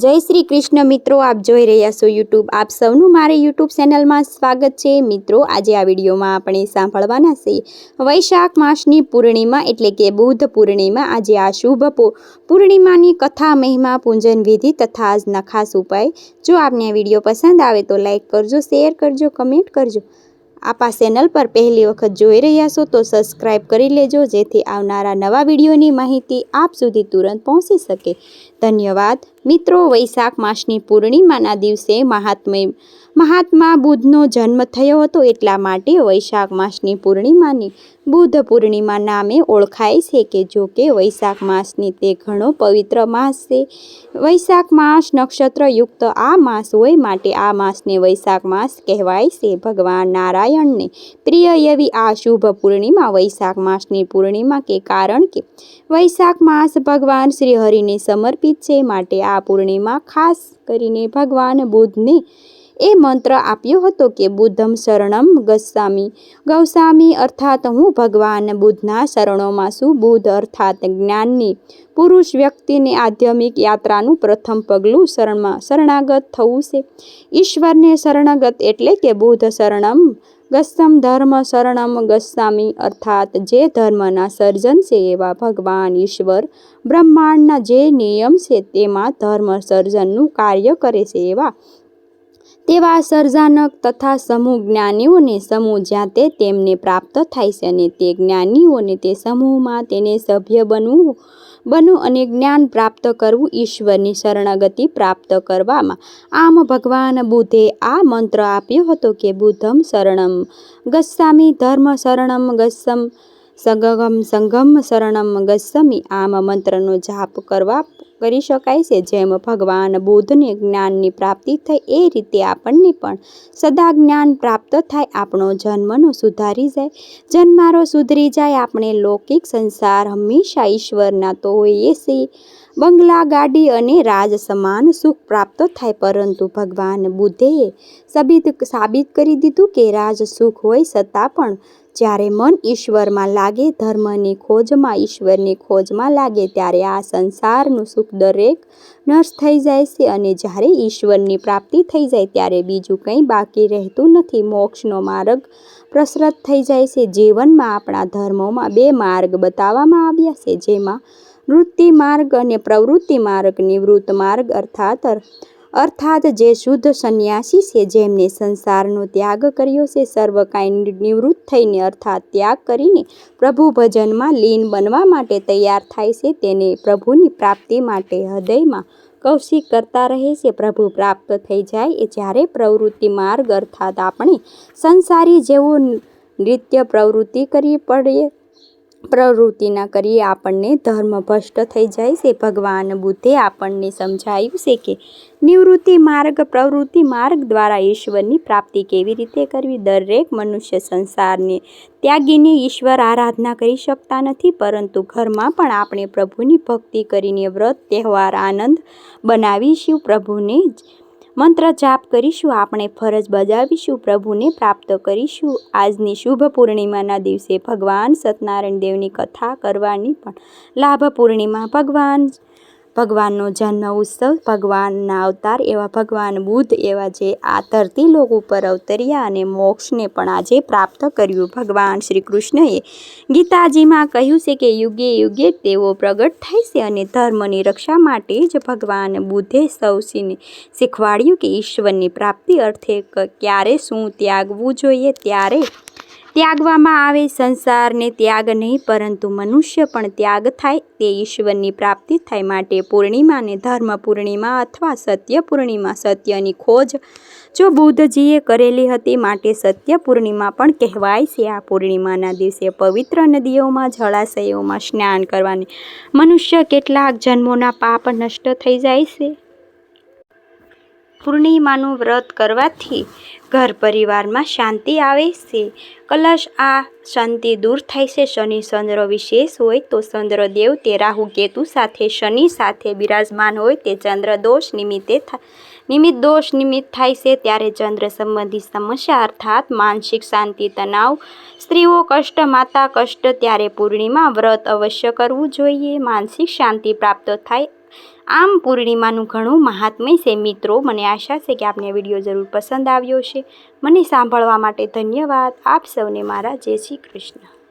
જય શ્રી કૃષ્ણ મિત્રો, આપ જોઈ રહ્યા છો યુટ્યુબ. આપ સૌનું મારી યુટ્યુબ ચેનલમાં સ્વાગત છે. મિત્રો, આજે આ વિડીયોમાં આપણે સાંભળવાના છે વૈશાખ માસની પૂર્ણિમા એટલે કે બુદ્ધ પૂર્ણિમા. આજે આ શુભ પૂર્ણિમાની કથા, મહિમા, પૂજન વિધિ તથા આજના ખાસ ઉપાય. જો આપને આ વિડીયો પસંદ આવે તો લાઈક કરજો, શેર કરજો, કમેન્ટ કરજો. આપ આ ચેનલ પર પહેલી વખત જોઈ રહ્યા છો તો સબસ્ક્રાઈબ કરી લેજો, જેથી આવનારા નવા વિડીયોની માહિતી આપ સુધી તુરંત પહોંચી શકે. ધન્યવાદ. મિત્રો, વૈશાખ માસની પૂર્ણિમાના દિવસે મહાત્મા બુદ્ધનો જન્મ થયો હતો, એટલા માટે વૈશાખ માસની પૂર્ણિમાની બુદ્ધ પૂર્ણિમા નામે ઓળખાય છે. કે જો કે વૈશાખ માસની તે ઘણો પવિત્ર માસ છે. વૈશાખ માસ નક્ષત્રયુક્ત આ માસ હોય માટે આ માસને વૈશાખ માસ કહેવાય છે. ભગવાન નારાયણને પ્રિય એવી આ શુભ પૂર્ણિમા વૈશાખ માસની પૂર્ણિમા કે કારણ કે વૈશાખ માસ ભગવાન શ્રી હરિને સમર્પિત છે, માટે આ પૂર્ણિમા ખાસ કરીને ભગવાન બુદ્ધને એ મંત્ર આપ્યો હતો કે બુદ્ધમ શરણમ ગૌસામી, અર્થાત હું ભગવાન બુદ્ધના શરણોમાં છું. બુદ્ધ અર્થાત જ્ઞાનની પુરુષ વ્યક્તિને આધ્યાત્મિક યાત્રાનું પ્રથમ પગલું શરણાગત થવું છે. ઈશ્વરને શરણાગત એટલે કે બુદ્ધ શરણમ ગસ્સમ, ધર્મ શરણમ ગસ્સામી, અર્થાત જે ધર્મના સર્જન છે એવા ભગવાન ઈશ્વર બ્રહ્માંડના જે નિયમ છે તેમાં ધર્મ સર્જનનું કાર્ય કરે છે તેવા સર્જનક તથા સમૂહ જ્ઞાનીઓને સમૂહ જ્યાં તેમને પ્રાપ્ત થાય છે, અને તે જ્ઞાનીઓને તે સમૂહમાં તેને સભ્ય બનવું અને જ્ઞાન પ્રાપ્ત કરવું, ઈશ્વરની શરણાગતિ પ્રાપ્ત કરવામાં. આમ ભગવાન બુદ્ધે આ મંત્ર આપ્યો હતો કે બુદ્ધમ શરણમ ગચ્છામિ, ધર્મ શરણમ ગચ્છમ, સંઘમ શરણમ ગચ્છામિ. આમ મંત્રનો જાપ કરી શકાય છે. જેમ ભગવાન બુદ્ધને જ્ઞાનની પ્રાપ્તિ થઈ એ રીતે આપણને પણ સદા જ્ઞાન પ્રાપ્ત થાય, આપણો જન્મનો સુધરી જાય, આપણે લૌકિક સંસાર હંમેશા ઈશ્વરના તો હોઈએ છીએ, બંગલા, ગાડી અને રાજ સમાન સુખ પ્રાપ્ત થાય. પરંતુ ભગવાન બુદ્ધે સાબિત કરી દીધું કે રાજ સુખ હોય છતાં પણ જ્યારે મન ઈશ્વરમાં લાગે, ધર્મની ખોજમાં, ઈશ્વરની ખોજમાં લાગે, ત્યારે આ સંસારનું સુખ દરેક નષ્ટ થઈ જાય છે, અને જ્યારે ઈશ્વરની પ્રાપ્તિ થઈ જાય ત્યારે બીજું કંઈ બાકી રહેતું નથી. મોક્ષનો માર્ગ પ્રશસ્ત થઈ જાય છે. જીવનમાં આપણા ધર્મોમાં બે માર્ગ બતાવવામાં આવ્યા છે, જેમાં વૃત્તિ માર્ગ અને પ્રવૃત્તિ માર્ગ. નિવૃત્ત માર્ગ અર્થાત જે શુદ્ધ સંન્યાસી છે, જેમને સંસારનો ત્યાગ કર્યો છે, સર્વ કાંઈ નિવૃત્ત થઈને અર્થાત ત્યાગ કરીને પ્રભુ ભજનમાં લીન બનવા માટે તૈયાર થાય છે, તેને પ્રભુની પ્રાપ્તિ માટે હૃદયમાં કૌશિક કરતા રહે છે. પ્રભુ પ્રાપ્ત થઈ જાય જ્યારે પ્રવૃત્તિ માર્ગ અર્થાત આપણે સંસારી જેવો નિત્ય પ્રવૃત્તિ ના કરીએ, આપણને ધર્મ ભ્રષ્ટ થઈ જાય છે. ભગવાન બુદ્ધે આપણને સમજાવ્યું છે કે નિવૃત્તિ માર્ગ, પ્રવૃત્તિ માર્ગ દ્વારા ઈશ્વરની પ્રાપ્તિ કેવી રીતે કરવી. દરેક મનુષ્ય સંસારને ત્યાગીને ઈશ્વર આરાધના કરી શકતા નથી, પરંતુ ઘરમાં પણ આપણે પ્રભુની ભક્તિ કરીને વ્રત તહેવાર આનંદ બનાવીશું, પ્રભુને મંત્ર જાપ કરીશું, આપણે ફરજ બજાવીશું, પ્રભુને પ્રાપ્ત કરીશું. આજની શુભ પૂર્ણિમાના દિવસે ભગવાન સત્યનારાયણ દેવની કથા કરવાની પણ લાભ. પૂર્ણિમા ભગવાનનો જન્મ ઉત્સવ, ભગવાનના અવતાર એવા ભગવાન બુદ્ધ એવા જે આ ધરતી લોક ઉપર અવતર્યા અને મોક્ષને પણ આજે પ્રાપ્ત કર્યું. ભગવાન શ્રી કૃષ્ણએ ગીતાજીમાં કહ્યું છે કે યુગે યુગે તેઓ પ્રગટ થાય છે, અને ધર્મની રક્ષા માટે જ ભગવાન બુદ્ધે સૌને શીખવાડ્યું કે ઈશ્વરની પ્રાપ્તિ અર્થે ક્યારે શું ત્યાગવું જોઈએ. ત્યારે ત્યાગવામાં આવે સંસારને ત્યાગ નહીં, પરંતુ મનુષ્ય પણ ત્યાગ થાય, તે ઈશ્વરની પ્રાપ્તિ થાય. માટે પૂર્ણિમાને ધર્મ પૂર્ણિમા અથવા સત્ય પૂર્ણિમા, સત્યની ખોજ જો બુદ્ધજીએ કરેલી હતી, માટે સત્ય પૂર્ણિમા પણ કહેવાય છે. આ પૂર્ણિમાના દિવસે પવિત્ર નદીઓમાં, જળાશયોમાં સ્નાન કરવાને મનુષ્ય કેટલાક જન્મોના પાપ નષ્ટ થઈ જાય છે. પૂર્ણિમાનું વ્રત કરવાથી ઘર પરિવારમાં શાંતિ આવે છે. કલશ આ શાંતિ દૂર થાય છે. શનિ ચંદ્ર વિશેષ હોય તો ચંદ્રદેવ તે રાહુ કેતુ સાથે શનિ સાથે બિરાજમાન હોય તે ચંદ્ર દોષ નિમિત્ત થાય છે. ત્યારે ચંદ્ર સંબંધી સમસ્યા અર્થાત માનસિક શાંતિ, તણાવ, સ્ત્રીઓ કષ્ટ, માતા કષ્ટ, ત્યારે પૂર્ણિમા વ્રત અવશ્ય કરવું જોઈએ. માનસિક શાંતિ પ્રાપ્ત થાય આમ પૂર્ણિમાનું ઘણું મહાત્મ્ય છે મિત્રો. મને આશા છે કે આપને વિડીયો જરૂર પસંદ આવ્યો છે. મને સાંભળવા માટે ધન્યવાદ. આપ સૌને મારા જય શ્રી કૃષ્ણ.